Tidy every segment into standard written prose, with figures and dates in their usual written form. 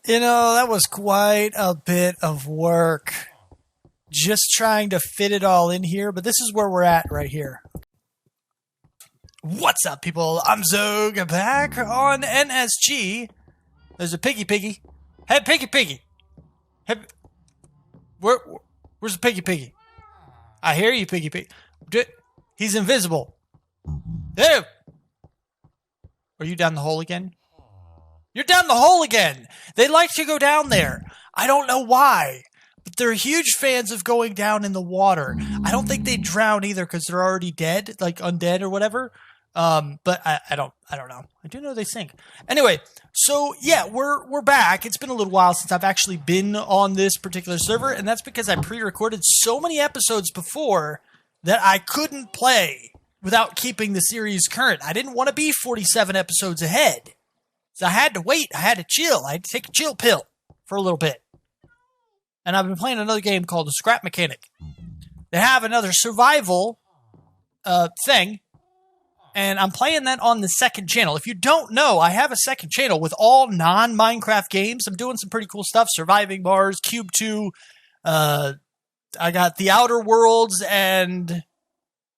You know, that was quite a bit of work. Just trying to fit it all in here, but this is where we're at right here. What's up, people? I'm Xogue, back on NSG. There's a piggy. Hey, piggy. Hey, where's the piggy? I hear you, piggy. He's invisible. Hey! Are you down the hole again? You're down the hole again! They like to go down there. I don't know why, but they're huge fans of going down in the water. I don't think they drown either because they're already dead, like undead or whatever. But I don't know. I do know they sink. Anyway, so yeah, we're back. It's been a little while since I've actually been on this particular server, and that's because I pre-recorded so many episodes before that I couldn't play without keeping the series current. I didn't want to be 47 episodes ahead. So I had to wait. I had to chill. I had to take a chill pill for a little bit. And I've been playing another game called The Scrap Mechanic. They have another survival thing. And I'm playing that on the second channel. If you don't know, I have a second channel with all non-Minecraft games. I'm doing some pretty cool stuff. Surviving Mars, Cube 2. I got The Outer Worlds. And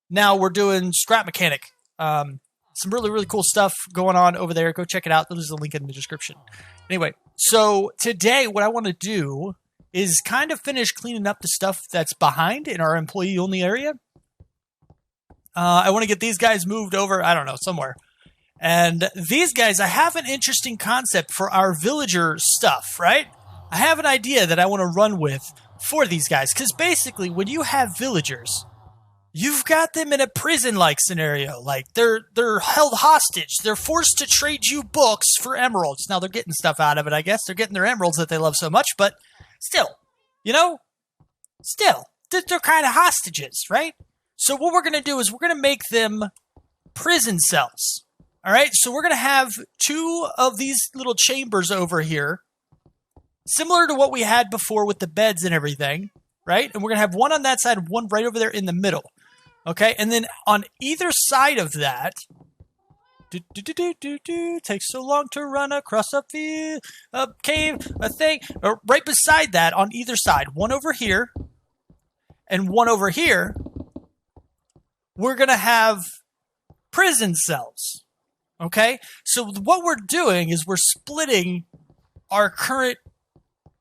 now we're doing Scrap Mechanic. Some really, really cool stuff going on over there. Go check it out. There's a link in the description. Anyway, so today what I want to do is kind of finish cleaning up the stuff that's behind in our employee-only area. I want to get these guys moved over, I don't know, somewhere. And these guys, I have an interesting concept for our villager stuff, right? I have an idea that I want to run with for these guys. Because basically, when you have villagers, you've got them in a prison-like scenario. Like, they're held hostage. They're forced to trade you books for emeralds. Now, they're getting stuff out of it, I guess. They're getting their emeralds that they love so much. But still, you know? Still, they're kind of hostages, right? So what we're going to do is we're going to make them prison cells. All right? So we're going to have two of these little chambers over here, similar to what we had before with the beds and everything, right? And we're going to have one on that side and one right over there in the middle. Okay? And then on either side of that, takes so long to run across a field, a cave, a thing. Or right beside that, on either side, one over here and one over here, we're going to have prison cells, okay? So what we're doing is we're splitting our current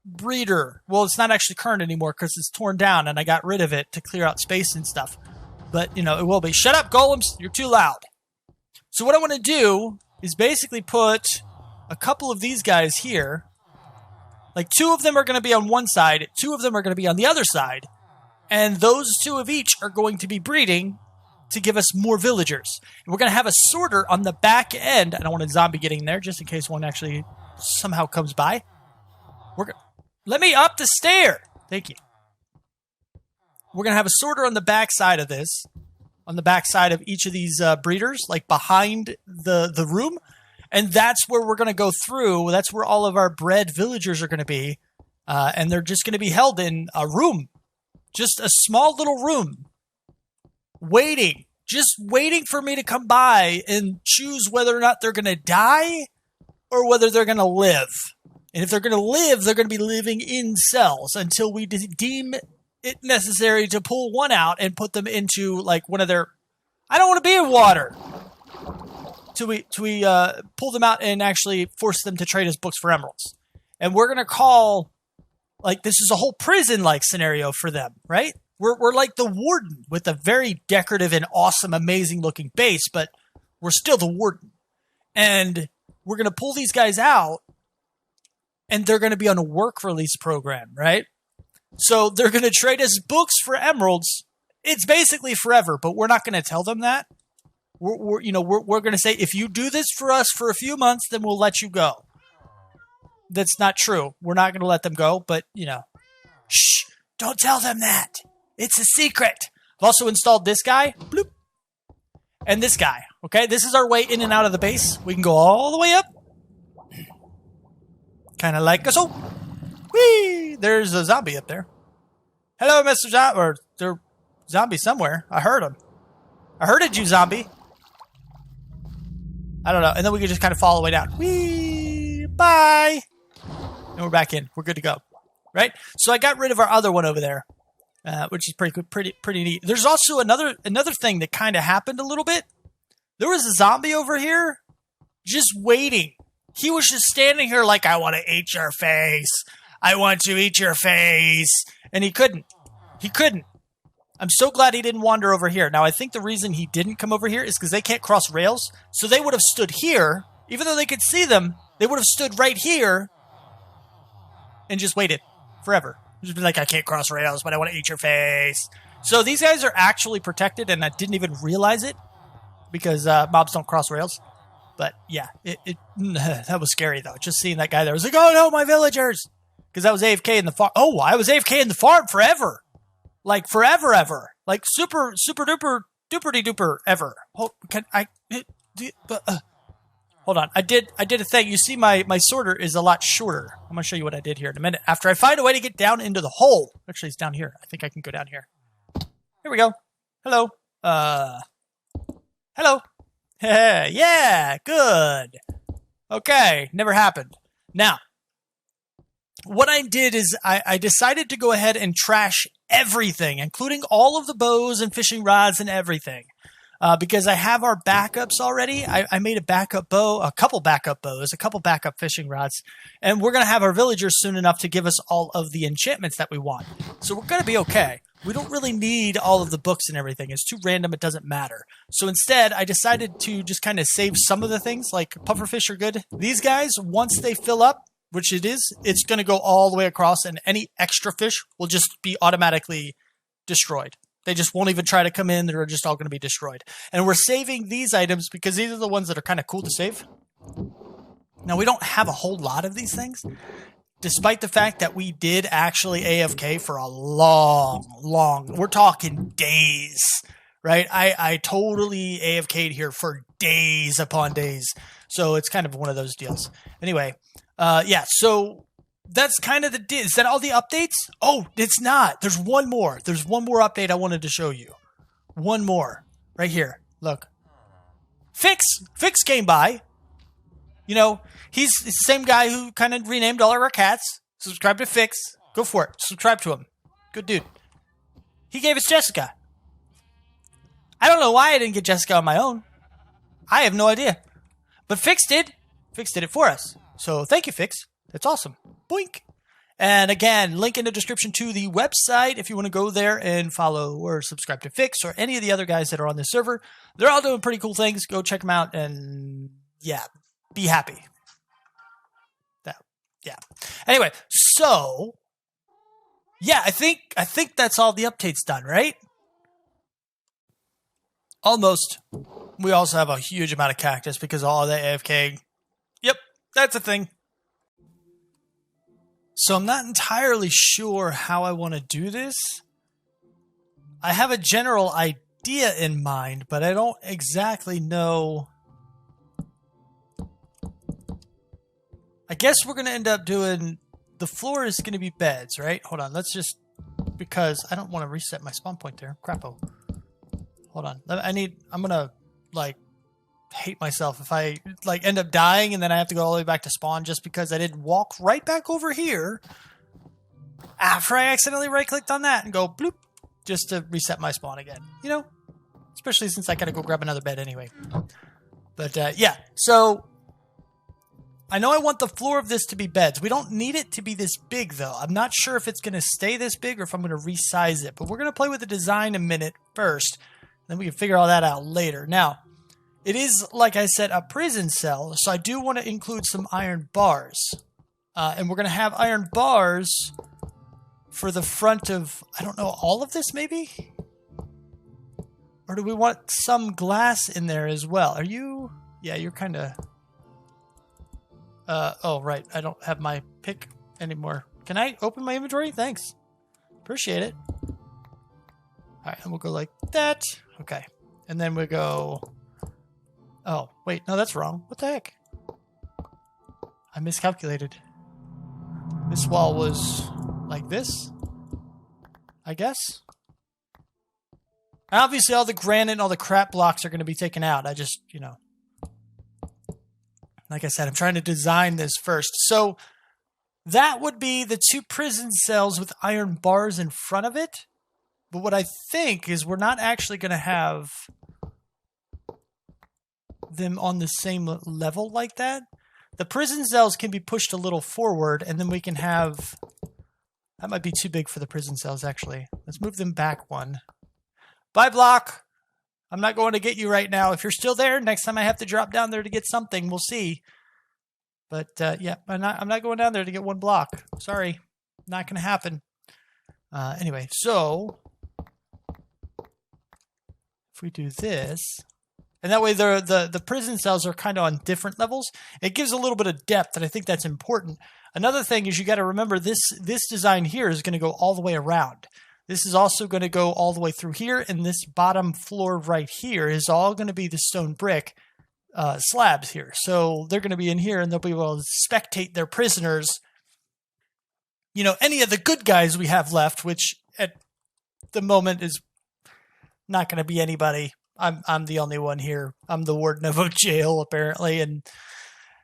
breeder. Well, it's not actually current anymore because it's torn down and I got rid of it to clear out space and stuff. But, you know, it will be. Shut up, golems. You're too loud. So what I want to do is basically put a couple of these guys here. Like, two of them are going to be on one side. Two of them are going to be on the other side. And those two of each are going to be breeding to give us more villagers. And we're going to have a sorter on the back end. I don't want a zombie getting there, just in case one actually somehow comes by. Let me up the stair. Thank you. We're going to have a sorter on the back side of this, on the back side of each of these breeders, like behind the room. And that's where we're going to go through. That's where all of our bred villagers are going to be. And they're just going to be held in a room. Just a small little room. Just waiting for me to come by and choose whether or not they're going to die or whether they're going to live. And if they're going to live, they're going to be living in cells until we deem it necessary to pull one out and put them into, like, one of their... I don't want to be in water! Till we pull them out and actually force them to trade us books for emeralds. And we're going to call... Like, this is a whole prison-like scenario for them, right? We're like the warden with a very decorative and awesome, amazing-looking base, but we're still the warden. And we're going to pull these guys out, and they're going to be on a work release program, right? So they're going to trade us books for emeralds. It's basically forever, but we're not going to tell them that. We're going to say, if you do this for us for a few months, then we'll let you go. That's not true. We're not going to let them go, but, you know. Shh, don't tell them that. It's a secret. I've also installed this guy. Bloop. And this guy. Okay, this is our way in and out of the base. We can go all the way up. Kind of like so. Whee! There's a zombie up there. Hello, Mr. Zombie. Or there's a zombie somewhere. I heard him. I heard you, zombie. I don't know. And then we can just kind of fall all the way down. Whee! Bye! And we're back in. We're good to go. Right? So I got rid of our other one over there, which is pretty neat. There's also another thing that kind of happened a little bit. There was a zombie over here just waiting. He was just standing here like, I want to eat your face. I want to eat your face. And he couldn't. He couldn't. I'm so glad he didn't wander over here. Now, I think the reason he didn't come over here is because they can't cross rails. So they would have stood here. Even though they could see them, they would have stood right here and just waited forever. Just be like, I can't cross rails, but I want to eat your face. So these guys are actually protected, and I didn't even realize it because mobs don't cross rails. But yeah, that was scary, though. Just seeing that guy there. I was like, oh, no, my villagers. Because I was AFK in the farm. Oh, I was AFK in the farm forever. Like, forever, ever. Like, super duper, duperty duper ever. Hold on. I did a thing. You see, my sorter is a lot shorter. I'm going to show you what I did here in a minute. After I find a way to get down into the hole. Actually, it's down here. I think I can go down here. Here we go. Hello. Hello. Yeah, good. Okay, never happened. Now, what I did is I decided to go ahead and trash everything, including all of the bows and fishing rods and everything. Because I have our backups already. I made a backup bow, a couple backup bows, a couple backup fishing rods, and we're going to have our villagers soon enough to give us all of the enchantments that we want. So we're going to be okay. We don't really need all of the books and everything. It's too random. It doesn't matter. So instead, I decided to just kind of save some of the things, like pufferfish are good. These guys, once they fill up, which it is, it's going to go all the way across, and any extra fish will just be automatically destroyed. They just won't even try to come in. They're just all going to be destroyed. And we're saving these items because these are the ones that are kind of cool to save. Now, we don't have a whole lot of these things, despite the fact that we did actually AFK for a long, we're talking days, right? I totally AFK'd here for days upon days. So it's kind of one of those deals. Anyway, yeah, so that's kind of the deal. Is that all the updates? Oh, it's not. There's one more. There's one more update I wanted to show you. One more. Right here. Look. Fix came by. You know, he's the same guy who kind of renamed all of our cats. Subscribe to Fix. Go for it. Subscribe to him. Good dude. He gave us Jessica. I don't know why I didn't get Jessica on my own. I have no idea. But Fix did. Fix did it for us. So thank you, Fix. That's awesome. Boink. And again, link in the description to the website if you want to go there and follow or subscribe to Fix or any of the other guys that are on this server. They're all doing pretty cool things. Go check them out and yeah, be happy. Yeah. Anyway, so yeah, I think that's all the updates done, right? Almost. We also have a huge amount of cactus because of all the AFK. Yep, that's a thing. So I'm not entirely sure how I want to do this. I have a general idea in mind, but I don't exactly know. I guess we're going to end up doing, the floor is going to be beds, right? Hold on, let's just, because I don't want to reset my spawn point there. Crapo. Hold on. I'm going to, like, hate myself if I, like, end up dying and then I have to go all the way back to spawn just because I didn't walk right back over here after I accidentally right-clicked on that and go bloop just to reset my spawn again. You know? Especially since I got to go grab another bed anyway. But, yeah. So I know I want the floor of this to be beds. We don't need it to be this big, though. I'm not sure if it's going to stay this big or if I'm going to resize it. But we're going to play with the design a minute first. Then we can figure all that out later. Now, it is, like I said, a prison cell. So I do want to include some iron bars. And we're going to have iron bars for the front of, I don't know, all of this maybe? Or do we want some glass in there as well? Are you? Yeah, you're kind of... oh, right. I don't have my pick anymore. Can I open my inventory? Thanks. Appreciate it. All right, and we'll go like that. Okay. And then we go... Oh, wait. No, that's wrong. What the heck? I miscalculated. This wall was like this, I guess. Obviously, all the granite and all the crap blocks are going to be taken out. I just, you know... Like I said, I'm trying to design this first. So That would be the 2 prison cells with iron bars in front of it. But what I think is we're not actually going to have them on the same level like that. The prison cells can be pushed a little forward, and then we can have... That might be too big for the prison cells, actually. Let's move them back one. Bye, block. I'm not going to get you right now. If you're still there, next time I have to drop down there to get something, we'll see. But, yeah, I'm not going down there to get 1 block. Sorry. Not going to happen. Anyway, so... If we do this... And that way the prison cells are kind of on different levels. It gives a little bit of depth, and I think that's important. Another thing is you got to remember this design here is going to go all the way around. This is also going to go all the way through here, and this bottom floor right here is all going to be the stone brick slabs here. So they're going to be in here, and they'll be able to spectate their prisoners. You know, any of the good guys we have left, which at the moment is not going to be anybody. I'm the only one here. I'm the warden of a jail, apparently, and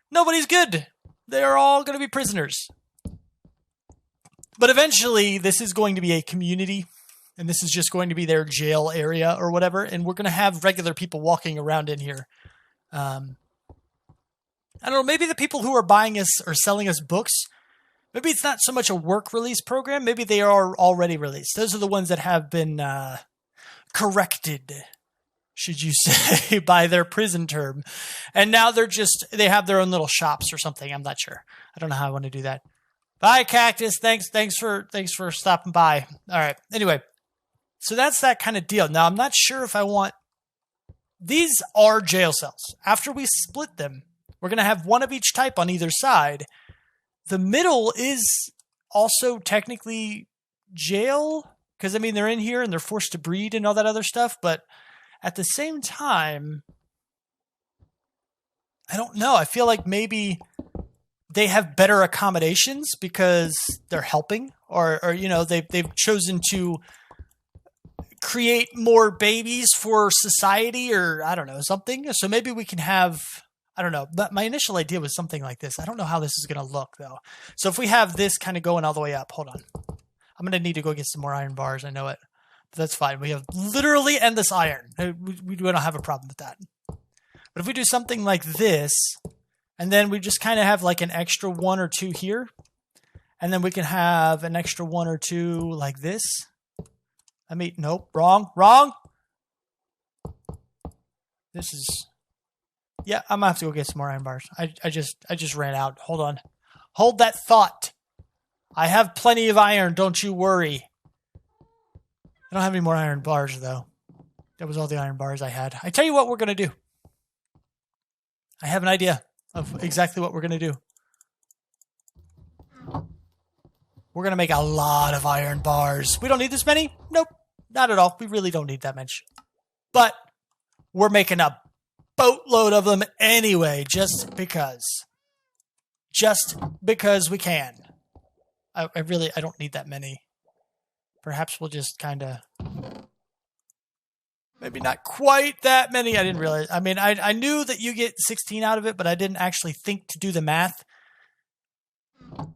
nobody's good. They're all going to be prisoners. But eventually, this is going to be a community, and this is just going to be their jail area or whatever, and we're going to have regular people walking around in here. I don't know, maybe the people who are buying us or selling us books, maybe it's not so much a work release program. Maybe they are already released. Those are the ones that have been corrected, should you say, by their prison term. And now they have their own little shops or something. I'm not sure. I don't know how I want to do that. Bye, Cactus. Thanks for stopping by. All right. Anyway, so that's that kind of deal. Now, I'm not sure if I want... These are jail cells. After we split them, we're going to have 1 of each type on either side. The middle is also technically jail, because, I mean, they're in here and they're forced to breed and all that other stuff, but at the same time, I don't know. I feel like maybe they have better accommodations because they're helping, or you know, they've chosen to create more babies for society, or I don't know, something. So maybe we can have, I don't know. But my initial idea was something like this. I don't know how this is going to look, though. So if we have this kind of going all the way up, hold on. I'm going to need to go get some more iron bars. I know it. That's fine. We have literally endless iron. We don't have a problem with that. But if we do something like this, and then we just kind of have like an extra 1 or 2 here, and then we can have an extra 1 or 2 like this. I mean, nope, wrong. This is, yeah, I'm gonna have to go get some more iron bars. I just ran out. Hold on. Hold that thought. I have plenty of iron. Don't you worry. I don't have any more iron bars, though. That was all the iron bars I had. I tell you what we're going to do. I have an idea of exactly what we're going to do. We're going to make a lot of iron bars. We don't need this many? Nope. Not at all. We really don't need that much. But we're making a boatload of them anyway, just because. Just because we can. I don't need that many. Perhaps we'll just kind of, maybe not quite that many. I didn't realize. I mean, I knew that you get 16 out of it, but I didn't actually think to do the math.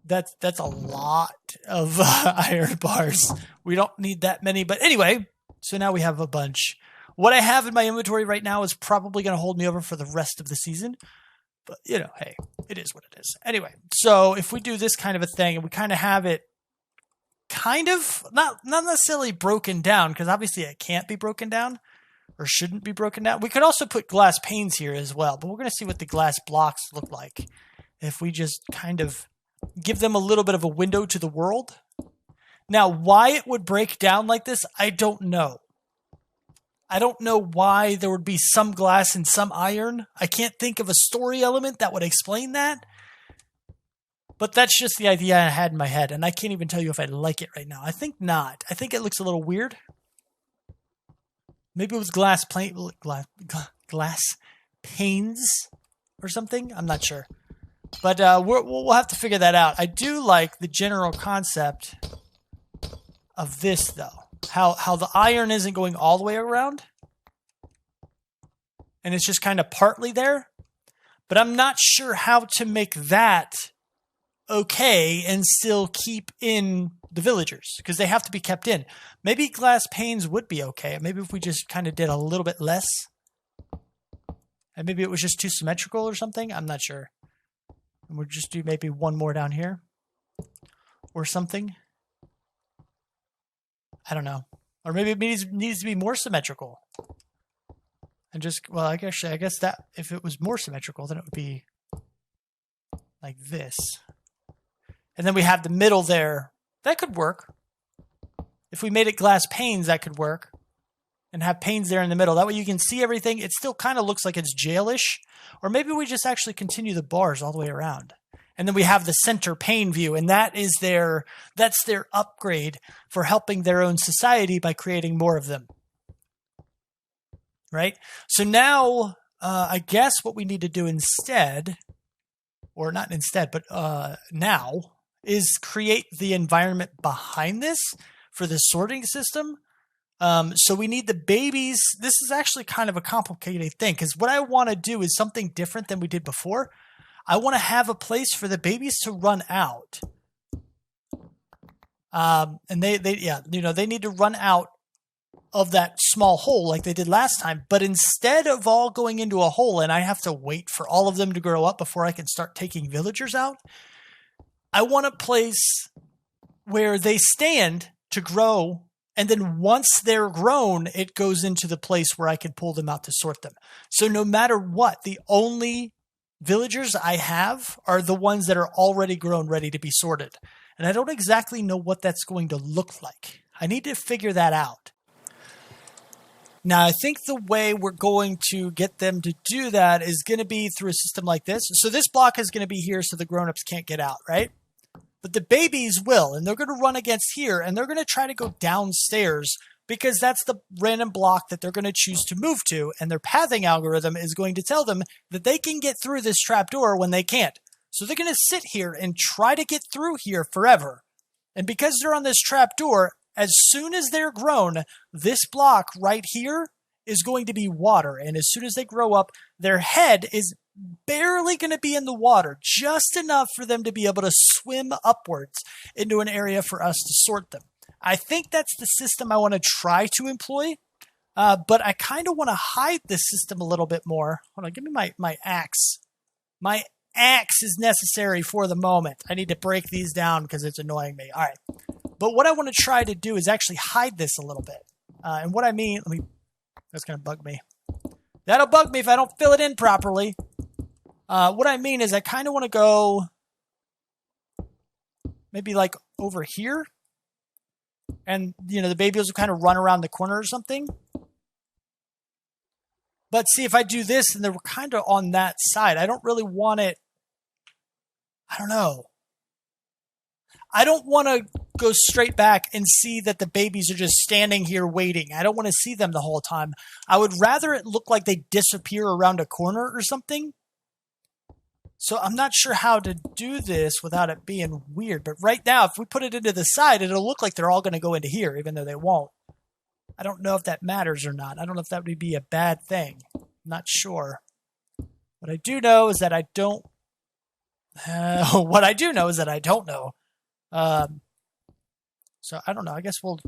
That's a lot of iron bars. We don't need that many. But anyway, so now we have a bunch. What I have in my inventory right now is probably going to hold me over for the rest of the season. But, you know, hey, it is what it is. Anyway, so if we do this kind of a thing and we kind of have it kind of, not necessarily broken down, because obviously it can't be broken down or shouldn't be broken down. We could also put glass panes here as well, but we're going to see what the glass blocks look like if we just kind of give them a little bit of a window to the world. Now, why it would break down like this, I don't know. I don't know why there would be some glass and some iron. I can't think of a story element that would explain that. But that's just the idea I had in my head, and I can't even tell you if I like it right now. I think not. I think it looks a little weird. Maybe it was glass panes or something. I'm not sure. But we'll have to figure that out. I do like the general concept of this, though. How the iron isn't going all the way around. And it's just kind of partly there. But I'm not sure how to make that okay and still keep in the villagers because they have to be kept in. Maybe glass panes would be okay. Maybe if we just kind of did a little bit less. And maybe it was just too symmetrical or something. I'm not sure. And we'll just do maybe one more down here or something. I don't know. Or maybe it needs to be more symmetrical. And just, well, I guess that if it was more symmetrical, then it would be like this. And then we have the middle there. That could work. If we made it glass panes, that could work. And have panes there in the middle. That way you can see everything. It still kind of looks like it's jailish. Or maybe we just actually continue the bars all the way around. And then we have the center pane view. And that's their upgrade for helping their own society by creating more of them. Right? So now, I guess what we need to do instead, or not instead, but now, is create the environment behind this for the sorting system. So we need the babies. This is actually kind of a complicated thing because what I want to do is something different than we did before. I want to have a place for the babies to run out. And they need to run out of that small hole like they did last time. But instead of all going into a hole and I have to wait for all of them to grow up before I can start taking villagers out, I want a place where they stand to grow. And then once they're grown, it goes into the place where I can pull them out to sort them. So no matter what, the only villagers I have are the ones that are already grown, ready to be sorted. And I don't exactly know what that's going to look like. I need to figure that out. Now, I think the way we're going to get them to do that is going to be through a system like this. So this block is going to be here so the grown-ups can't get out, right? But the babies will, and they're going to run against here, and they're going to try to go downstairs because that's the random block that they're going to choose to move to, and their pathing algorithm is going to tell them that they can get through this trapdoor when they can't. So they're going to sit here and try to get through here forever. And because they're on this trapdoor, as soon as they're grown, this block right here is going to be water. And as soon as they grow up, their head is barely going to be in the water, just enough for them to be able to swim upwards into an area for us to sort them. I think that's the system I want to try to employ, but I kind of want to hide this system a little bit more. Hold on, give me my axe. My axe is necessary for the moment. I need to break these down because it's annoying me. All right. But what I want to try to do is actually hide this a little bit. And what I mean, that's going to bug me. That'll bug me if I don't fill it in properly. What I mean is I kind of want to go maybe like over here. And, the babies will kind of run around the corner or something. But see, if I do this and they're kind of on that side, I don't really want it. I don't know. I don't want to go straight back and see that the babies are just standing here waiting. I don't want to see them the whole time. I would rather it look like they disappear around a corner or something. So I'm not sure how to do this without it being weird. But right now, if we put it into the side, it'll look like they're all going to go into here, even though they won't. I don't know if that matters or not. I don't know if that would be a bad thing. I'm not sure. What I do know is that I don't... what I do know is that I don't know. So I don't know. I guess we'll...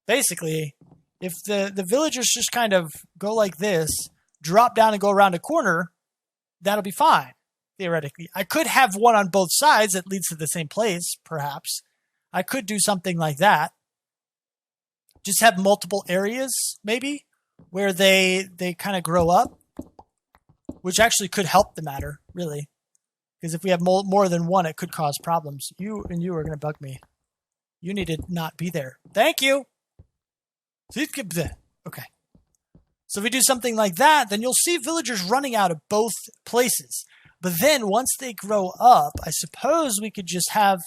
Basically, if the villagers just kind of go like this, drop down and go around a corner, that'll be fine. Theoretically, I could have one on both sides that leads to the same place, perhaps. I could do something like that. Just have multiple areas, maybe, where they kind of grow up, which actually could help the matter, really. Because if we have more than one, it could cause problems. You are going to bug me. You need to not be there. Thank you. Okay. So if we do something like that, then you'll see villagers running out of both places. But then once they grow up, I suppose we could just have,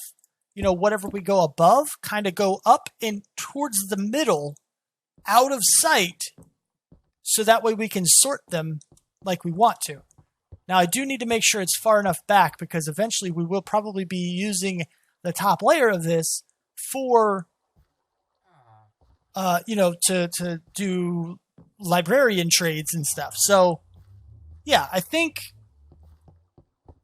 whatever we go above kind of go up and towards the middle out of sight. So that way we can sort them like we want to. Now, I do need to make sure it's far enough back because eventually we will probably be using the top layer of this for, to do librarian trades and stuff. So, yeah, I think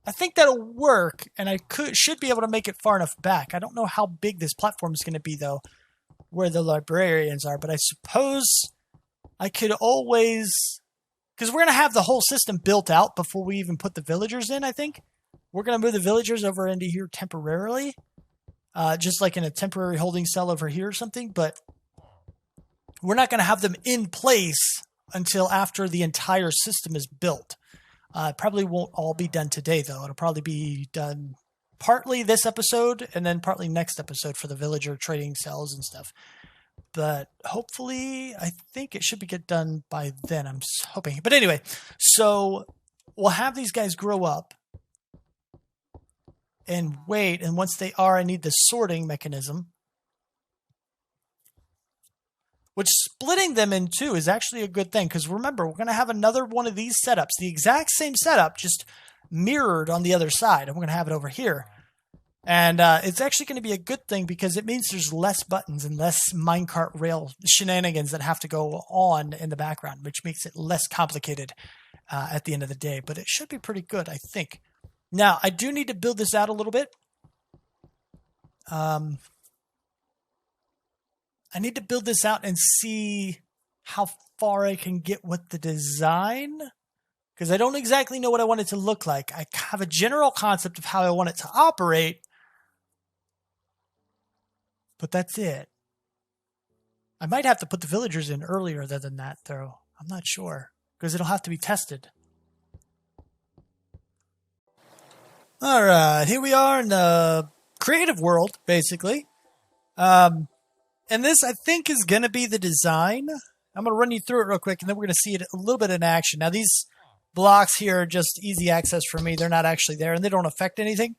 I think that'll work, and I should be able to make it far enough back. I don't know how big this platform is going to be, though, where the librarians are, but I suppose I could always... Because we're going to have the whole system built out before we even put the villagers in, I think. We're going to move the villagers over into here temporarily, just like in a temporary holding cell over here or something, but we're not going to have them in place until after the entire system is built. Probably won't all be done today, though. It'll probably be done partly this episode and then partly next episode for the villager trading cells and stuff. But hopefully, I think it should be get done by then. I'm hoping. But anyway, so we'll have these guys grow up and wait. And once they are, I need the sorting mechanism. Which splitting them in two is actually a good thing. Because remember, we're going to have another one of these setups. The exact same setup, just mirrored on the other side. And we're going to have it over here. And it's actually going to be a good thing because it means there's less buttons and less minecart rail shenanigans that have to go on in the background, which makes it less complicated at the end of the day. But it should be pretty good, I think. Now, I do need to build this out a little bit. I need to build this out and see how far I can get with the design. Because I don't exactly know what I want it to look like. I have a general concept of how I want it to operate. But that's it. I might have to put the villagers in earlier than that, though. I'm not sure. Because it'll have to be tested. Alright, here we are in the creative world, basically. And this, I think, is going to be the design. I'm going to run you through it real quick, and then we're going to see it a little bit in action. Now, these blocks here are just easy access for me. They're not actually there, and they don't affect anything.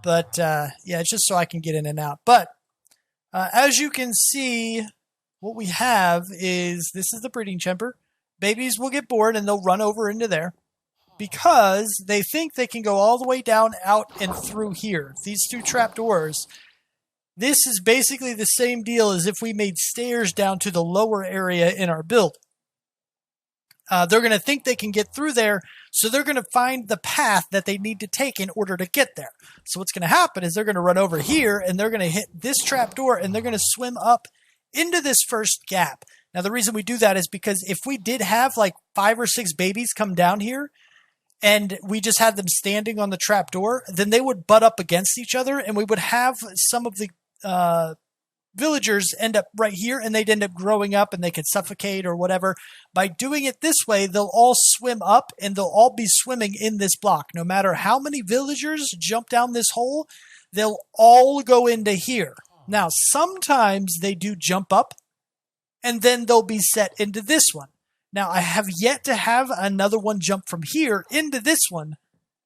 But, yeah, it's just so I can get in and out. But, as you can see, what we have is, this is the breeding chamber. Babies will get bored, and they'll run over into there. Because they think they can go all the way down, out, and through here. These two trapdoors. This is basically the same deal as if we made stairs down to the lower area in our build. They're going to think they can get through there, so they're going to find the path that they need to take in order to get there. So what's going to happen is they're going to run over here, and they're going to hit this trapdoor, and they're going to swim up into this first gap. Now, the reason we do that is because if we did have like 5 or 6 babies come down here, and we just had them standing on the trapdoor, then they would butt up against each other, and we would have some of the villagers end up right here, and they'd end up growing up, and they could suffocate or whatever. By doing it this way, they'll all swim up, and they'll all be swimming in this block. No matter how many villagers jump down this hole, they'll all go into here. Now, sometimes they do jump up, and then they'll be set into this one. Now, I have yet to have another one jump from here into this one,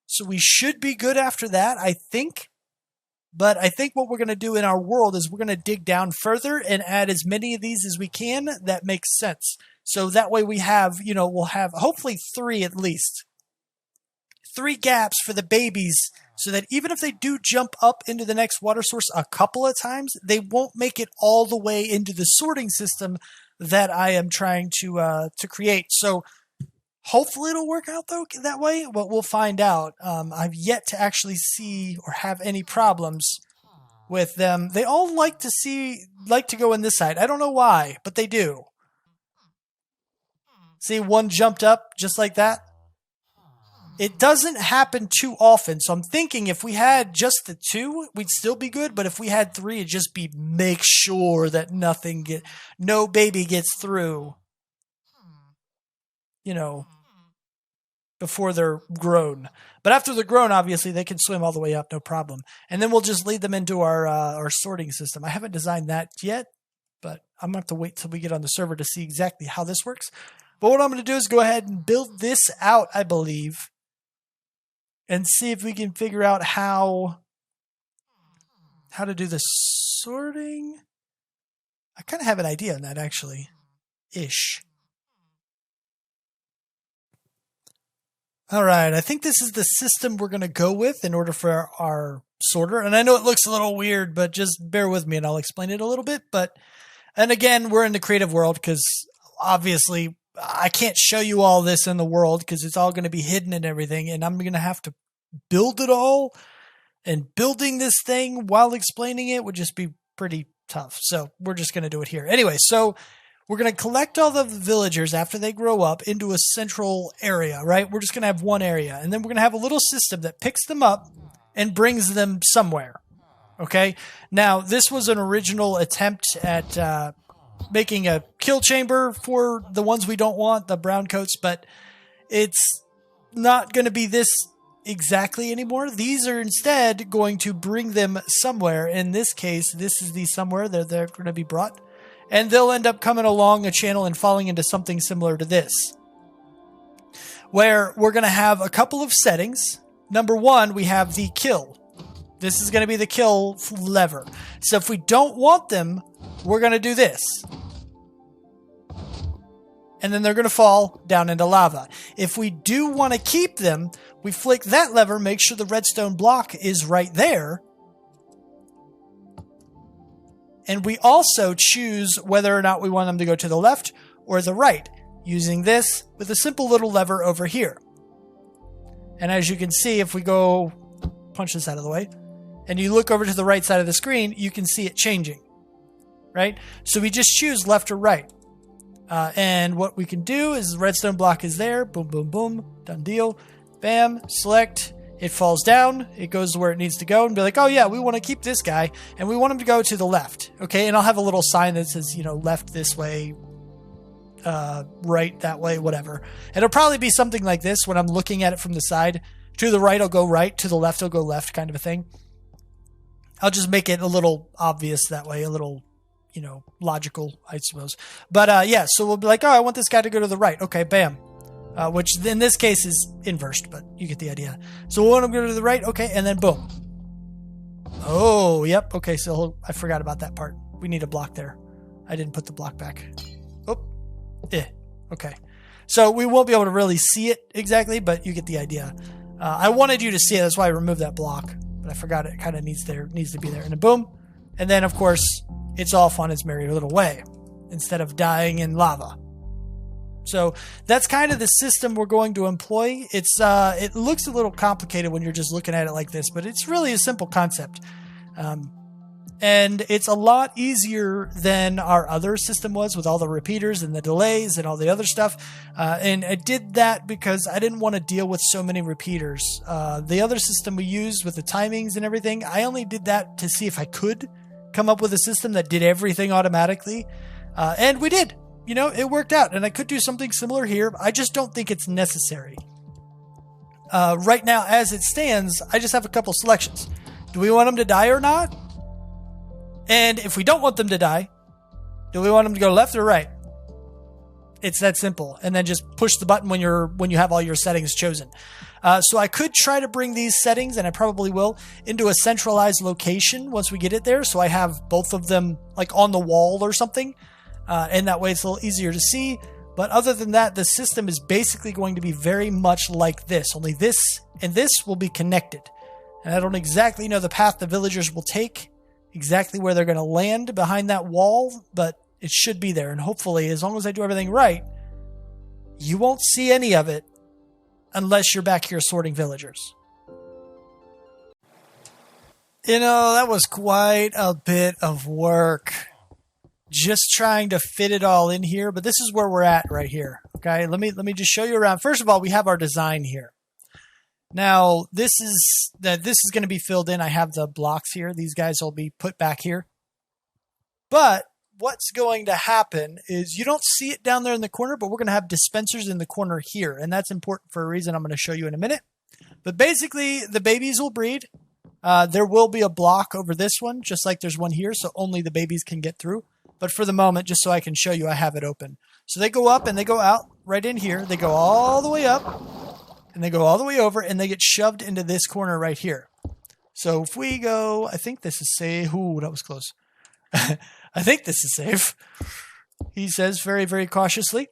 so we should be good after that, I think. But I think what we're going to do in our world is we're going to dig down further and add as many of these as we can that makes sense. So that way we have, we'll have hopefully 3 at least. 3 gaps for the babies so that even if they do jump up into the next water source a couple of times, they won't make it all the way into the sorting system that I am trying to create. So hopefully it'll work out though that way, but we'll find out. I've yet to actually see or have any problems with them. They all like to go in this side. I don't know why, but they do. See, one jumped up just like that. It doesn't happen too often, so I'm thinking if we had just the 2, we'd still be good. But if we had 3, it'd just be make sure that no baby gets through. Before they're grown. But after they're grown, obviously, they can swim all the way up, no problem. And then we'll just lead them into our sorting system. I haven't designed that yet, but I'm going to have to wait till we get on the server to see exactly how this works. But what I'm going to do is go ahead and build this out, I believe, and see if we can figure out how to do the sorting. I kind of have an idea on that, actually. Ish. All right, I think this is the system we're going to go with in order for our sorter. And I know it looks a little weird, but just bear with me and I'll explain it a little bit. And again, we're in the creative world because obviously I can't show you all this in the world because it's all going to be hidden and everything. And I'm going to have to build it all, and building this thing while explaining it would just be pretty tough. So we're just going to do it here. Anyway, so we're going to collect all the villagers after they grow up into a central area, right? We're just going to have one area. And then we're going to have a little system that picks them up and brings them somewhere. Okay? Now, this was an original attempt at making a kill chamber for the ones we don't want, the brown coats, but it's not going to be this exactly anymore. These are instead going to bring them somewhere. In this case, this is the somewhere that they're going to be brought. And they'll end up coming along a channel and falling into something similar to this, where we're going to have a couple of settings. Number one, we have the kill. This is going to be the kill lever. So if we don't want them, we're going to do this. And then they're going to fall down into lava. If we do want to keep them, we flick that lever, make sure the redstone block is right there. And we also choose whether or not we want them to go to the left or the right, using this with a simple little lever over here. And as you can see, if we go, punch this out of the way, and you look over to the right side of the screen, you can see it changing, right? So we just choose left or right. And what we can do is the redstone block is there. Boom, boom, boom. Done deal. Bam. Select. It falls down. It goes where it needs to go and be like, oh yeah, we want to keep this guy and we want him to go to the left. Okay. And I'll have a little sign that says, you know, left this way, right that way, whatever. And it'll probably be something like this when I'm looking at it from the side. To the right, I'll go right. To the left, I'll go left, kind of a thing. I'll just make it a little obvious that way, a little, you know, logical, I suppose. But yeah, so we'll be like, oh, I want this guy to go to the right. Okay, bam. Which in this case is inversed, but you get the idea. So we want him to go to the right. Okay, and then boom. Oh, yep. Okay, so I forgot about that part. We need a block there. I didn't put the block back. Oh, okay. So we won't be able to really see it exactly, but you get the idea. I wanted you to see it. That's why I removed that block, but I forgot it kind of needs to be there. And then boom. And then, of course, it's off on its merry little way instead of dying in lava. So that's kind of the system we're going to employ. It's it looks a little complicated when you're just looking at it like this, but it's really a simple concept. And it's a lot easier than our other system was with all the repeaters and the delays and all the other stuff. And I did that because I didn't want to deal with so many repeaters. The other system we used with the timings and everything, I only did that to see if I could come up with a system that did everything automatically. And we did. You know, it worked out. And I could do something similar here. I just don't think it's necessary. Right now, as it stands, I just have a couple selections. Do we want them to die or not? And if we don't want them to die, do we want them to go left or right? It's that simple. And then just push the button when you have all your settings chosen. So I could try to bring these settings, and I probably will, into a centralized location once we get it there. So I have both of them like on the wall or something. And that way it's a little easier to see. But other than that, the system is basically going to be very much like this. Only this and this will be connected. And I don't exactly know the path the villagers will take, exactly where they're going to land behind that wall, but it should be there. And hopefully, as long as I do everything right, you won't see any of it unless you're back here sorting villagers. You know, that was quite a bit of work. Just trying to fit it all in here, but this is where we're at right here. Okay, let me just show you around. First of all, we have our design here. Now, this is going to be filled in. I have the blocks here. These guys will be put back here. But what's going to happen is you don't see it down there in the corner, but we're going to have dispensers in the corner here. And that's important for a reason I'm going to show you in a minute. But basically, the babies will breed. There will be a block over this one, just like there's one here, so only the babies can get through. But for the moment, just so I can show you, I have it open. So they go up and they go out right in here. They go all the way up and they go all the way over and they get shoved into this corner right here. So if we go, I think this is safe. Ooh, that was close. I think this is safe, he says very, very cautiously.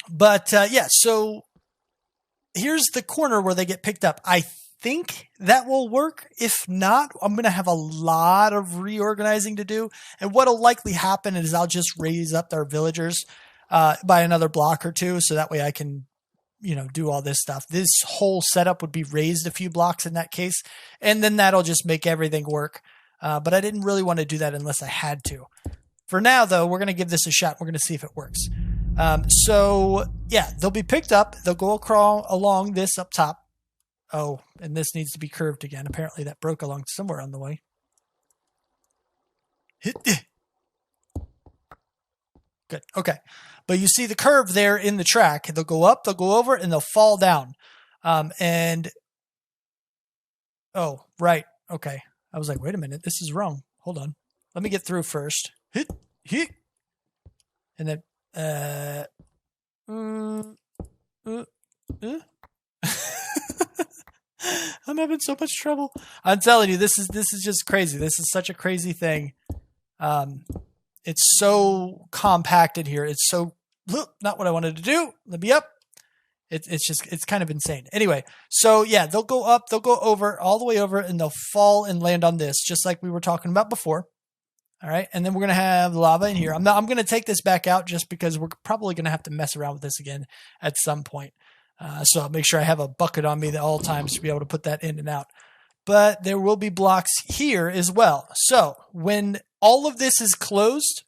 But yeah, so here's the corner where they get picked up. I think that will work. If not, I'm going to have a lot of reorganizing to do. And what'll likely happen is I'll just raise up their villagers by another block or two. So that way I can do all this stuff. This whole setup would be raised a few blocks in that case, and then that'll just make everything work. But I didn't really want to do that unless I had to. For now, though, we're going to give this a shot. We're going to see if it works. So, yeah, they'll be picked up. They'll go along this up top. Oh, and this needs to be curved again. Apparently that broke along somewhere on the way. Good. Okay. But you see the curve there in the track. They'll go up, they'll go over, and they'll fall down. Oh, right. Okay. I was like, wait a minute. This is wrong. Hold on. Let me get through first. Hit. And then, I'm having so much trouble. I'm telling you, this is just crazy. This is such a crazy thing. It's so compacted here. It's so not what I wanted to do. Let me up. It's kind of insane. Anyway, so yeah, they'll go up, they'll go over, all the way over, and they'll fall and land on this, just like we were talking about before. All right, and then we're gonna have lava in here. I'm gonna take this back out just because we're probably gonna have to mess around with this again at some point. So I'll make sure I have a bucket on me at all times to be able to put that in and out. But there will be blocks here as well. So when all of this is closed,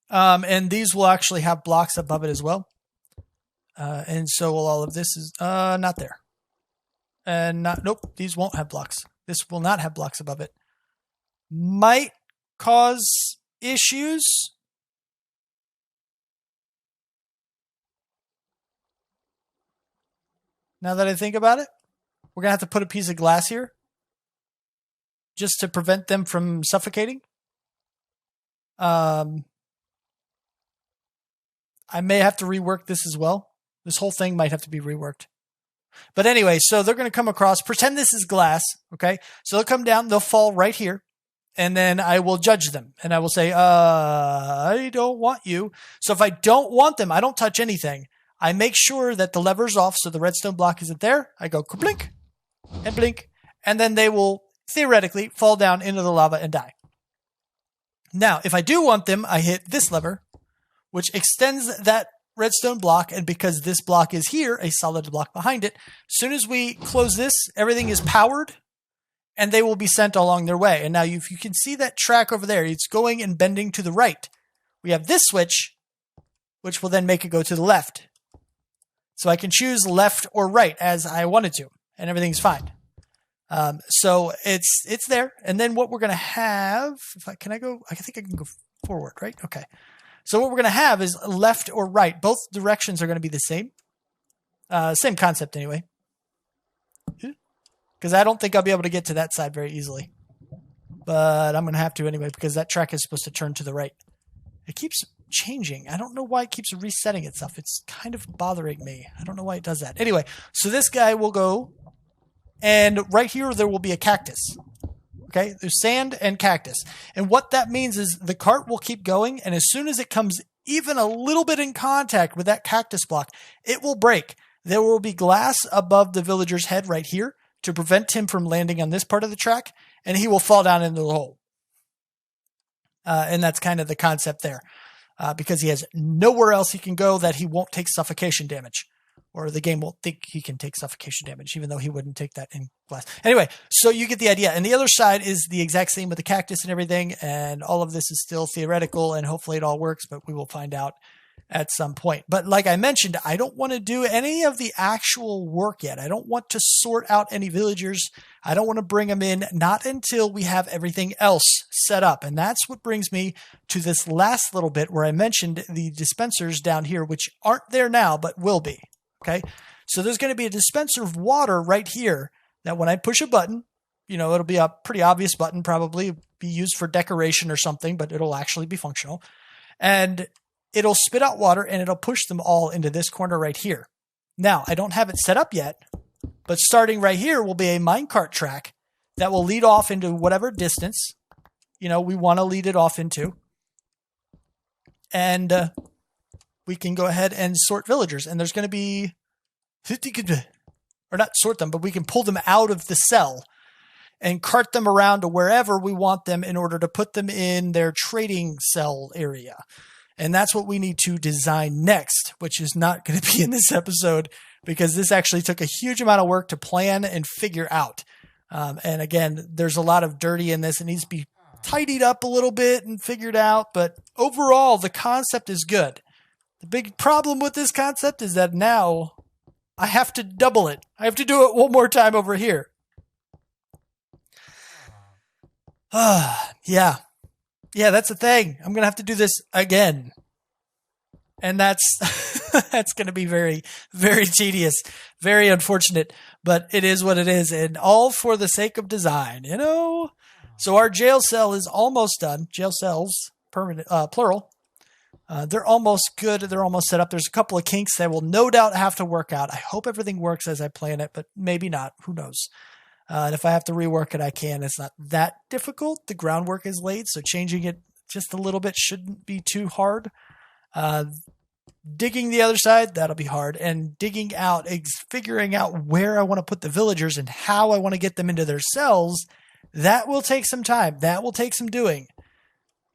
and these will actually have blocks above it as well. And so will all of this is not there. And nope, these won't have blocks. This will not have blocks above it. Might cause issues. Now that I think about it, we're going to have to put a piece of glass here just to prevent them from suffocating. I may have to rework this as well. This whole thing might have to be reworked. But anyway, so they're going to come across, pretend this is glass, okay? So they'll come down, they'll fall right here, and then I will judge them. And I will say, I don't want you. So if I don't want them, I don't touch anything. I make sure that the lever's off so the redstone block isn't there. I go blink and blink, and then they will theoretically fall down into the lava and die. Now, if I do want them, I hit this lever, which extends that redstone block, and because this block is here, a solid block behind it, as soon as we close this, everything is powered, and they will be sent along their way. And now if you can see that track over there, it's going and bending to the right. We have this switch, which will then make it go to the left. So I can choose left or right as I wanted to, and everything's fine. So it's there. And then what we're going to have, I think I can go forward, right? Okay. So what we're going to have is left or right. Both directions are going to be the same. Same concept anyway. Because I don't think I'll be able to get to that side very easily. But I'm going to have to anyway, because that track is supposed to turn to the right. It keeps changing. I don't know why it keeps resetting itself. It's kind of bothering me. I don't know why it does that. Anyway, so this guy will go, and right here there will be a cactus. Okay, there's sand and cactus. And what that means is the cart will keep going, and as soon as it comes even a little bit in contact with that cactus block, it will break. There will be glass above the villager's head right here to prevent him from landing on this part of the track, and he will fall down into the hole. And that's kind of the concept there, because he has nowhere else he can go that he won't take suffocation damage. Or the game won't think he can take suffocation damage, even though he wouldn't take that in glass. Anyway, so you get the idea. And the other side is the exact same with the cactus and everything. And all of this is still theoretical, and hopefully it all works, but we will find out at some point. But like I mentioned, I don't want to do any of the actual work yet. I don't want to sort out any villagers. I don't want to bring them in, not until we have everything else set up. And that's what brings me to this last little bit where I mentioned the dispensers down here, which aren't there now, but will be. Okay, so there's going to be a dispenser of water right here that when I push a button, it'll be a pretty obvious button, probably be used for decoration or something, but it'll actually be functional. And it'll spit out water and it'll push them all into this corner right here. Now, I don't have it set up yet, but starting right here will be a minecart track that will lead off into whatever distance, we want to lead it off into. And we can go ahead and sort villagers. And there's going to be, or not sort them, but we can pull them out of the cell and cart them around to wherever we want them in order to put them in their trading cell area. And that's what we need to design next, which is not going to be in this episode because this actually took a huge amount of work to plan and figure out. And again, there's a lot of dirty in this. It needs to be tidied up a little bit and figured out. But overall, the concept is good. The big problem with this concept is that now I have to double it. I have to do it one more time over here. Yeah, that's the thing. I'm going to have to do this again. And that's that's going to be very, very tedious, very unfortunate, but it is what it is. And all for the sake of design, you know? So our jail cell is almost done. Jail cells, permanent, plural. They're almost good. They're almost set up. There's a couple of kinks that will no doubt have to work out. I hope everything works as I plan it, but maybe not. Who knows? And if I have to rework it, I can. It's not that difficult. The groundwork is laid, so changing it just a little bit shouldn't be too hard. Digging the other side, that'll be hard. And digging out, figuring out where I want to put the villagers and how I want to get them into their cells, that will take some time. That will take some doing.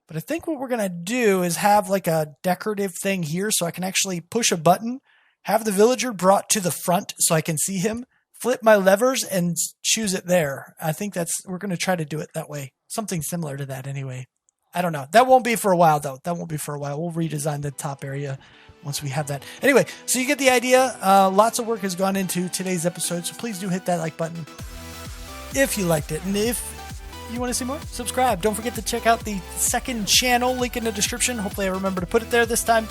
But I think what we're going to do is have like a decorative thing here so I can actually push a button, have the villager brought to the front so I can see him, flip my levers and choose it there. I think we're going to try to do it that way. Something similar to that anyway. I don't know. That won't be for a while though. That won't be for a while. We'll redesign the top area once we have that. Anyway, so you get the idea. Lots of work has gone into today's episode, so please do hit that like button if you liked it. And if you want to see more, subscribe. Don't forget to check out the second channel, link in the description. Hopefully I remember to put it there this time.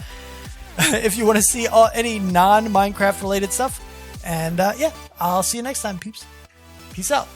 If you want to see any non-Minecraft related stuff. And yeah, I'll see you next time, peeps. Peace out.